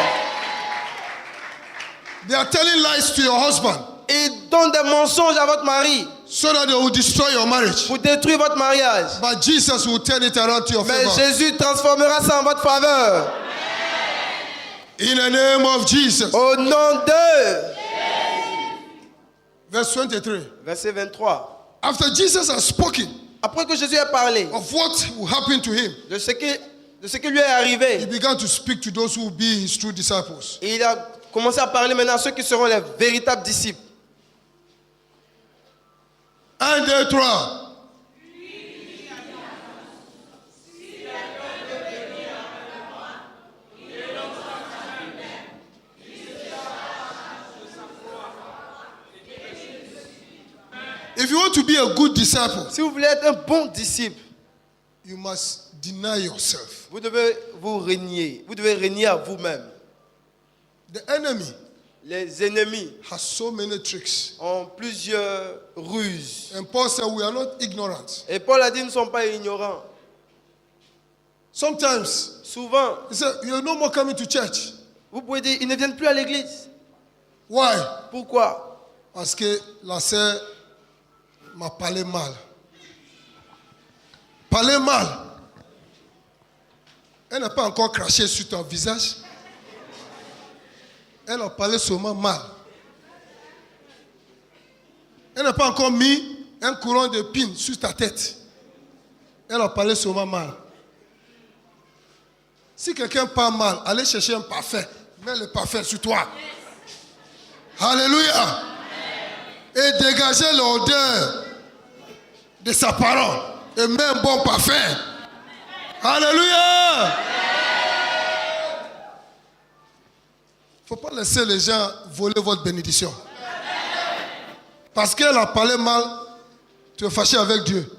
They are telling lies to your husband Ils donnent des mensonges à votre mari so that they will destroy your marriage. pour détruire votre mariage. But Jesus will turn it around to your Mais favor. Jésus transformera ça en votre faveur. In the name of Jesus. Au nom de... Verse 23. Verset 23. After Jesus has spoken Après que Jésus ait parlé of what will happen to him, de ce qui lui est arrivé, he began to speak to those who will be his true disciples. et il a commencé à parler maintenant à ceux qui seront les véritables disciples. 1, 2, 3. If you want to be a good disciple, Si vous voulez être un bon disciple, you must deny yourself. vous devez vous régner. Vous devez régner à vous-même. The enemy Les ennemis has so many tricks. ont plusieurs ruses. And Paul said, we are not ignorant. Et Paul a dit, ils ne sont pas ignorants. Sometimes, Souvent, he said, you're no more coming to church. vous pouvez dire, ils ne viennent plus à l'église. Why? Pourquoi? Parce que la sœur m'a parlé mal. Parlé mal. Elle n'a pas encore craché sur ton visage. Elle a parlé seulement mal. Elle n'a pas encore mis un couronne d'épines sur ta tête. Elle a parlé seulement mal. Si quelqu'un parle mal, allez chercher un parfait. Mets le parfait sur toi. Alléluia. Et dégagez l'odeur de sa parole. Et mets un bon parfait. Alléluia. Il ne faut pas laisser les gens voler votre bénédiction. Parce qu'elle a parlé mal, tu es fâché avec Dieu.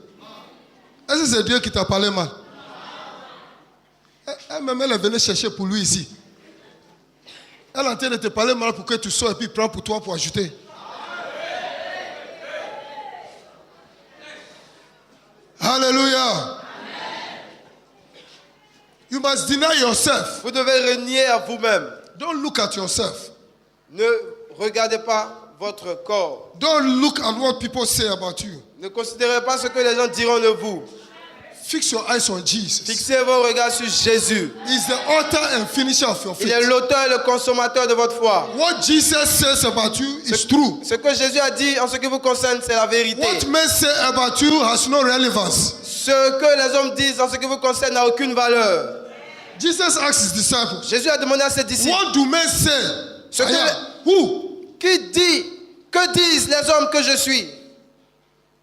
Est-ce que c'est Dieu qui t'a parlé mal? Elle-même, elle est venue chercher pour lui ici. Elle est en train de te parler mal pour que tu sois et puis prends pour toi pour ajouter. Alléluia. You must deny yourself. Vous devez renier à vous-même. Don't look at yourself. Ne regardez pas votre corps. Don't look at what people say about you. Ne considérez pas ce que les gens diront de vous. Fix your eyes on Jesus. Fixez vos regards sur Jésus. He's the author and finisher of your Il est faith. l'auteur et le consommateur de votre foi. What Jesus says about you is true. Ce que Jésus a dit en ce qui vous concerne, c'est la vérité. What men say about you has no relevance. Ce que les hommes disent en ce qui vous concerne n'a aucune valeur. Jesus asked his disciples, Jésus a demandé à ses disciples, what do men say? Ce que I am. Who? que disent les hommes que je suis?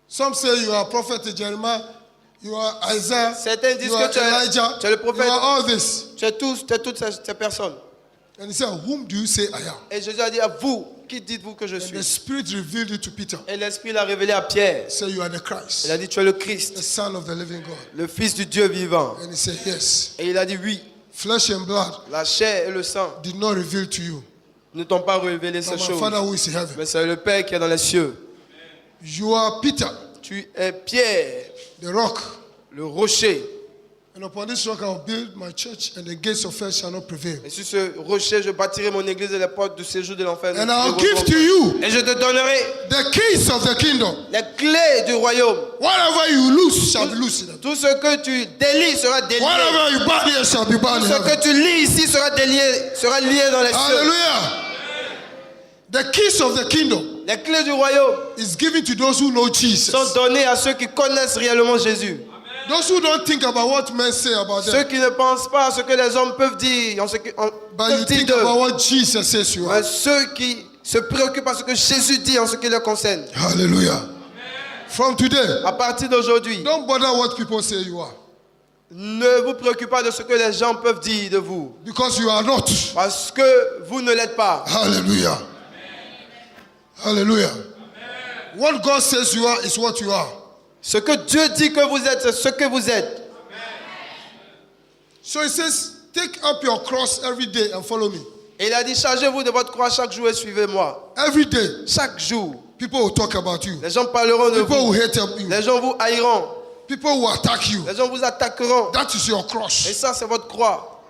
Some say you are prophet Jeremiah, you are Isaiah, Certains disent you are que tu es Elijah, le you prophète. are all this. Tu es toutes ces personnes. And he said, whom do you say I am? Et Jésus a dit à vous, qui dites-vous que je And the suis? Spirit revealed it to Peter. Et l'Esprit l'a révélé à Pierre. He said, you are the Christ, Il a dit, tu es le the Christ, Son of the living God. le Fils du Dieu vivant. And he said, yes. Et il a dit, oui, Flesh and blood la chair et le sang did not reveal to you, ne t'ont pas révélé but ces my choses. Father who is in heaven. Mais c'est le Père qui est dans les cieux. You are Peter, Tu es Pierre, the rock. le rocher. And upon this rock I will build my church, and the gates of hell shall not prevail. Et sur ce rocher, je bâtirai mon église et les portes du séjour de l'enfer. And I will give to you Et je te donnerai the keys of the kingdom. les clés du royaume. Whatever you lose shall be loose. Tout ce que tu délies sera délié. Whatever you bind here shall be bound Tout in ce heaven. que tu lis ici sera lié dans les cieux. Hallelujah. The keys of the kingdom Les clés du royaume is given to those who know Jesus. sont données à ceux qui connaissent réellement Jésus. Those who don't think about what men say about Ceux them, qui ne pensent pas à ce que les hommes peuvent dire, but you peuvent dire think d'eux. about what Jesus says you are. Mais ceux qui se préoccupent à ce que Jésus dit en ce qui les concerne. Hallelujah. From today, À partir d'aujourd'hui, don't bother what people say you are, ne vous préoccupez pas de ce que les gens peuvent dire de vous. because you are not. Parce que vous ne l'êtes pas. Hallelujah. Hallelujah. What God says you are is what you are. Ce que Dieu dit que vous êtes, c'est ce que vous êtes. So he says, take up your cross every day and follow me. Et il a dit, chargez-vous de votre croix chaque jour et suivez-moi. Every day, Chaque jour, people will talk about you. les gens parleront de People vous. will hate you. Les gens vous haïront. People will attack you. Les gens vous attaqueront. That is your Et cross. ça, c'est votre croix.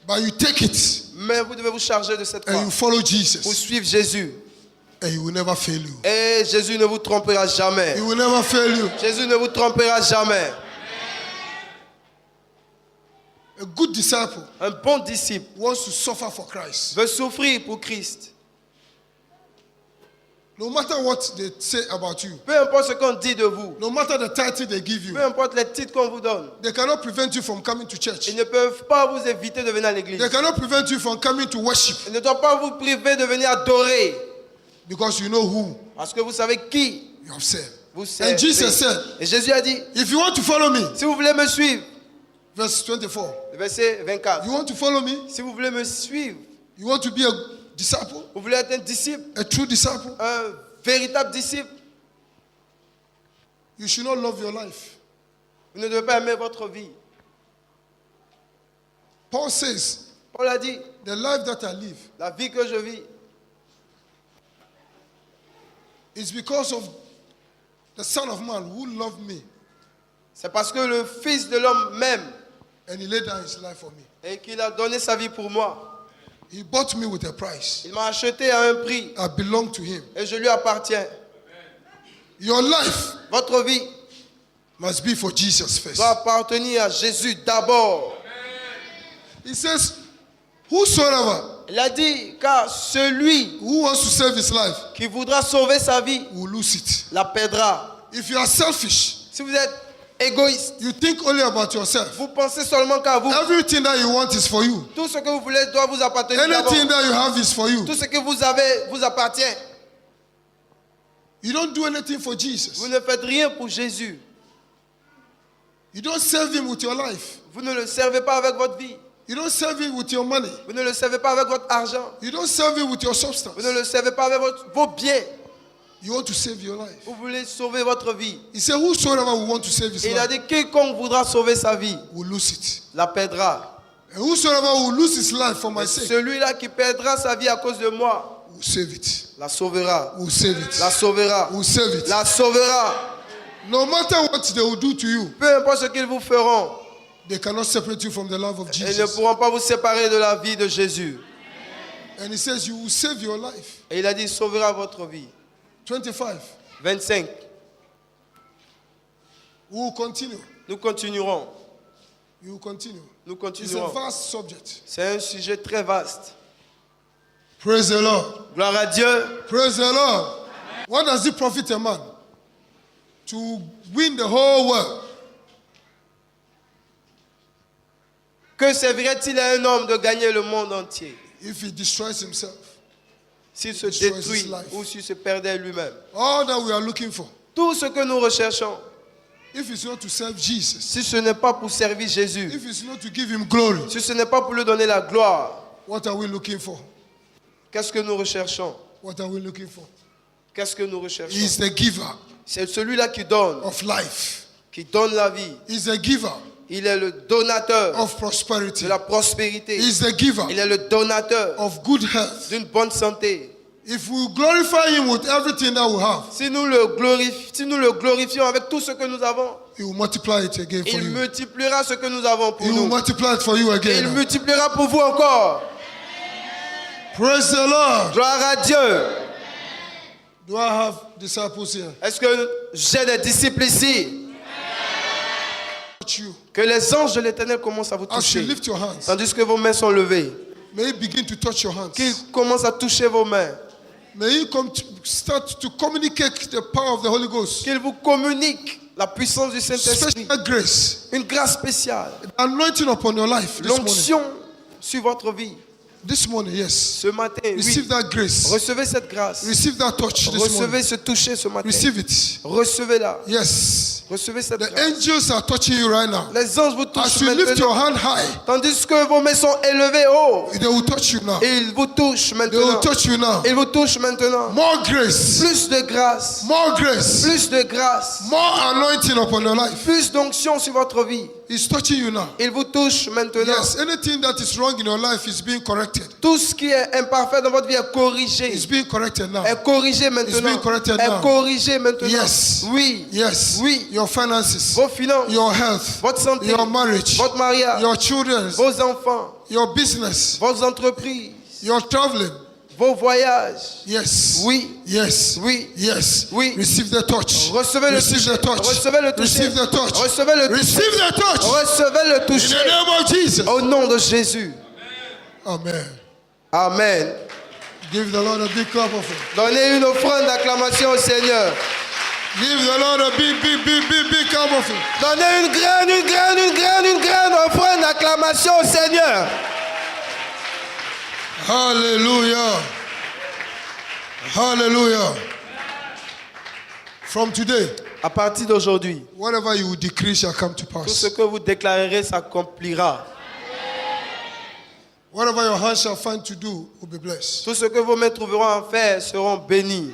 But you take it Mais vous devez vous charger de cette and croix you follow pour Jesus. suivre Jésus. And he will never fail you. Et Jésus ne vous trompera jamais. He will never fail you. Jésus ne vous trompera jamais. A good disciple Un bon disciple wants to suffer for Christ. veut souffrir pour Christ. No matter what they say about you, Peu importe ce qu'on dit de vous, no matter the title they give you, peu importe les titres qu'on vous donne, they cannot prevent you from coming to church. ils ne peuvent pas vous éviter de venir à l'église. They cannot prevent you from coming to worship, Ils ne doivent pas vous priver de venir adorer. because you know who Parce que vous savez qui you have served. vous servez. And Jesus said, Et Jésus a dit, if you want to follow me, si vous voulez me suivre, verse 24, le verset 24, you want to follow me, si vous voulez me suivre, you want to be a disciple, vous voulez être un disciple, a true disciple, un véritable disciple, you should not love your life. vous ne devez pas aimer votre vie. Paul says, Paul a dit, the life that I live la vie que je vis, is because of the Son of Man who loved me, c'est parce que le Fils de l'homme m'aime and he laid down his life for me. et qu'il a donné sa vie pour moi. He bought me with a price. Il m'a acheté à un prix I belong to him. et je lui appartiens. Your life Votre vie must be for Jesus first. doit appartenir à Jésus d'abord. He says, whosoever Il a dit, car celui who wants to save his life qui voudra sauver sa vie will lose it. la perdra. If you are selfish, Si vous êtes égoïste, you think only about yourself. vous pensez seulement qu'à vous. Everything that you want is for you. Tout ce que vous voulez doit vous appartenir d'abord. Anything that you have is for you. Tout ce que vous avez vous appartient. You don't do anything for Vous Jesus. ne faites rien pour Jésus. You don't serve him with your life. Vous ne le servez pas avec votre vie. You don't serve him with your money. Vous ne le servez pas avec votre argent. You don't serve him with your Vous substance. ne le servez pas avec vos biens. You want to save your life. Vous voulez sauver votre vie. He said, whosoever will want to save his Et il a life dit, quiconque voudra sauver sa vie, will lose it. la perdra. And whosoever will lose his life for my Et sake celui-là qui perdra sa vie à cause de moi, will save it. la sauvera. Will save it. La sauvera. Will save it. La sauvera. No matter what they will do to you, Peu importe ce qu'ils vous feront, they cannot separate you from the love of ils ne Jesus. pourront pas vous séparer de la vie de Jésus. And he says, you will save your life. Et il a dit, il sauvera votre vie. 25. 25. We will continue. Nous continuerons. You will continue. Nous It's a continuerons. vast subject. C'est un sujet très vaste. Praise the Lord. Gloire à Dieu. Praise the Lord. What does it profit a man to win the whole world Que servirait-il à un homme de gagner le monde entier if he destroys himself? s'il se Destroys détruit his life. ou s'il se perdait lui-même? All that we are looking for, Tout ce que nous recherchons, if it's not to serve Jesus, si ce n'est pas pour servir Jésus, if it's not to give him glory, si ce n'est pas pour lui donner la gloire, what are we looking for? qu'est-ce que nous recherchons? What are we looking for? Qu'est-ce que nous recherchons? He's the giver C'est celui-là qui donne la vie. He's the giver Il est le donateur of prosperity. de la prospérité. He's the giver Il est le donateur of good health. d'une bonne santé. If we glorify him with everything that we have, Si nous le glorifions avec tout ce que nous avons, he will multiply it again for il you. multipliera ce que nous avons pour He will nous. multiply it for you Et il again. multipliera pour vous encore. Praise the Lord. Gloire à Dieu. Do I have disciples here? Est-ce que j'ai des disciples ici? Touch you. Que les anges de l'Éternel commencent à vous As you toucher. lift your hands, Tandis que vos mains sont levées. may he begin to touch your hands. Qu'ils commencent à toucher vos mains. May he start to communicate the power of the Holy Ghost. Qu'ils vous communiquent la puissance du Saint-Esprit. Special grace, Une grâce spéciale. anointing upon your life this morning. L'onction sur votre vie. This morning, yes. Ce matin, oui. Receive that grace. Recevez cette grâce. Receive that touch this morning. Recevez ce toucher ce matin. Receive it. Recevez-la. Yes. Recevez cette The grâce. angels are touching you right now. Les anges vous touchent As you lift your maintenant. hand high, Tandis que vos mains sont élevées haut. they will touch you now. Et ils vous touchent They will maintenant. touch you now. Ils vous touchent maintenant. More grace. Plus de grâce. More grace. Plus de grâce. More anointing upon your life. Plus d'onction sur votre vie. He's touching you now. Il vous touche maintenant. Yes, anything that is wrong in your life is being corrected. Tout ce qui est imparfait dans votre vie est corrigé. It's being corrected now. Est corrigé It's maintenant. being corrected now. Est corrigé maintenant. Yes. Oui. Yes. Oui. Your finances, Vos finances. your health, Votre santé. your marriage, Votre mariage. your children, Vos enfants. your business, Vos entreprises. your traveling. Vos voyages. Yes. Oui. Yes. Oui. Yes. Oui. Receive the touch. Recevez le Receive toucher. the touch. Recevez le toucher. Receive the touch. Recevez le toucher. Receive the touch. Recevez le In toucher. the name of Jesus. Au nom de Jésus. Amen. Amen. Give the Lord a big clap of it. Donnez une offrande d'acclamation au Seigneur. Give the Lord a big clap of it. Donnez une graine offrande d'acclamation au Seigneur. Hallelujah. Hallelujah. From today, À partir d'aujourd'hui, whatever you will decree shall come to tout ce pass. que vous déclarerez s'accomplira. Whatever your hands shall find to do will be blessed. Tout ce que vos mains trouveront à faire seront bénis.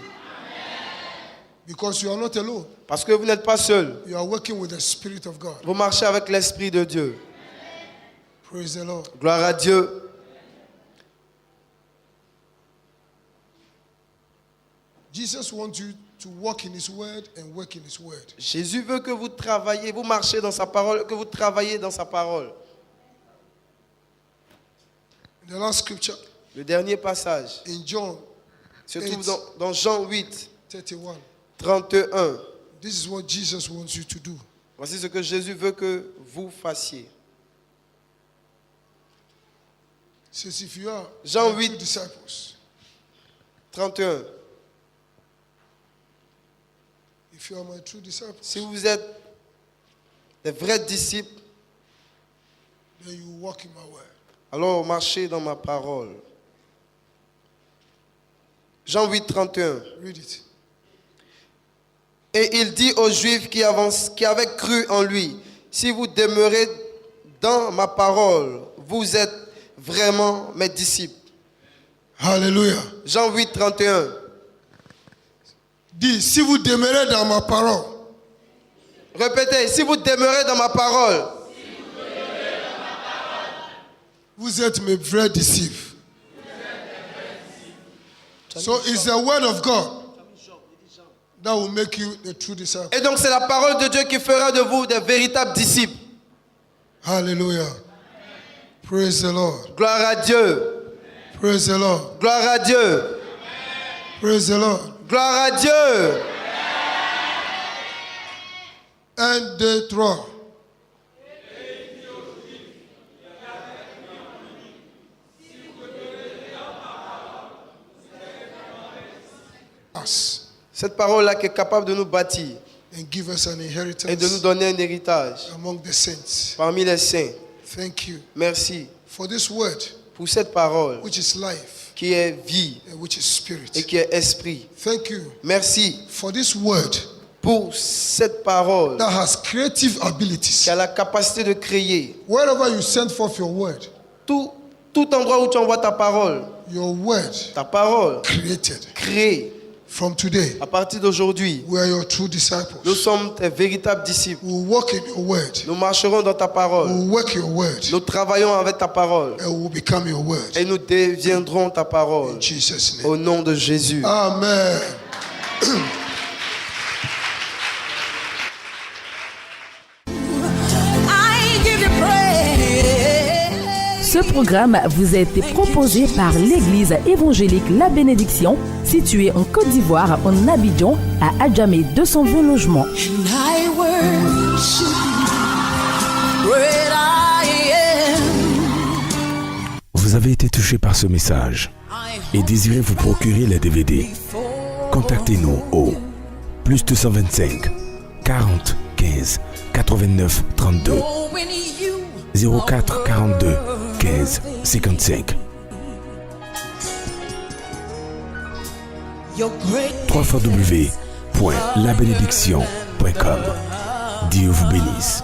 Because you are not alone. Parce que vous n'êtes pas seul. You are working with the Spirit of God. Vous marchez avec l'Esprit de Dieu. Praise the Lord. Gloire à Dieu. Jesus wants you to walk in His word and work in His word. Jésus veut que vous travaillez, vous marchez dans sa parole, que vous travaillez dans sa parole. In the last scripture, Le dernier passage in John se trouve dans Jean 8, 31, 31. this is what Jesus wants you to do. Voici ce que Jésus veut que vous fassiez. Says if you are Jean my 8. true disciples, 31. if you are my true disciples, Si vous êtes des vrais disciples, then you walk in my word. alors marchez dans ma parole. Jean 8, 31. Read it. Et il dit aux Juifs qui avaient cru en lui, si vous demeurez dans ma parole, vous êtes vraiment mes disciples. Hallelujah. Jean 8, 31. Dis, si vous demeurez dans ma parole, Répétez, si vous demeurez dans ma parole, vous êtes mes vrais disciples. So it's the word of God that will make you the true disciple. et donc c'est la parole de Dieu qui fera de vous des véritables disciples. Hallelujah. Praise the Lord. Gloire à Dieu. Praise the Lord. Gloire à Dieu. Praise the Lord. Gloire à Dieu. 1, 2, 3. Us Cette parole-là qui est capable de nous bâtir and give us an et de nous inheritance donner un héritage among the saints. parmi les saints. Thank you Merci for this word, pour cette parole which is life qui est vie and which is et spirit. qui est esprit. Thank you Merci for this word pour cette parole that has creative qui abilities. a la capacité de créer. Wherever you send forth your word, Tout endroit où tu envoies ta parole created. crée. From today, À partir d'aujourd'hui, we are your true nous disciples. sommes tes véritables disciples. We will walk in your word. Nous marcherons dans ta parole. We will work your word. Nous travaillons avec ta parole. And we will become your word. Et nous deviendrons ta parole. In Jesus' name. Au nom de Jésus. Amen. Ce programme vous a été proposé par l'Église évangélique La Bénédiction, située en Côte d'Ivoire, en Abidjan, à Adjamé 220 logements. Vous avez été touché par ce message et désirez vous procurer les DVD. Contactez-nous au plus 225 40 15 89 32 04 42 15 55. www.labénédiction.com. Dieu vous bénisse.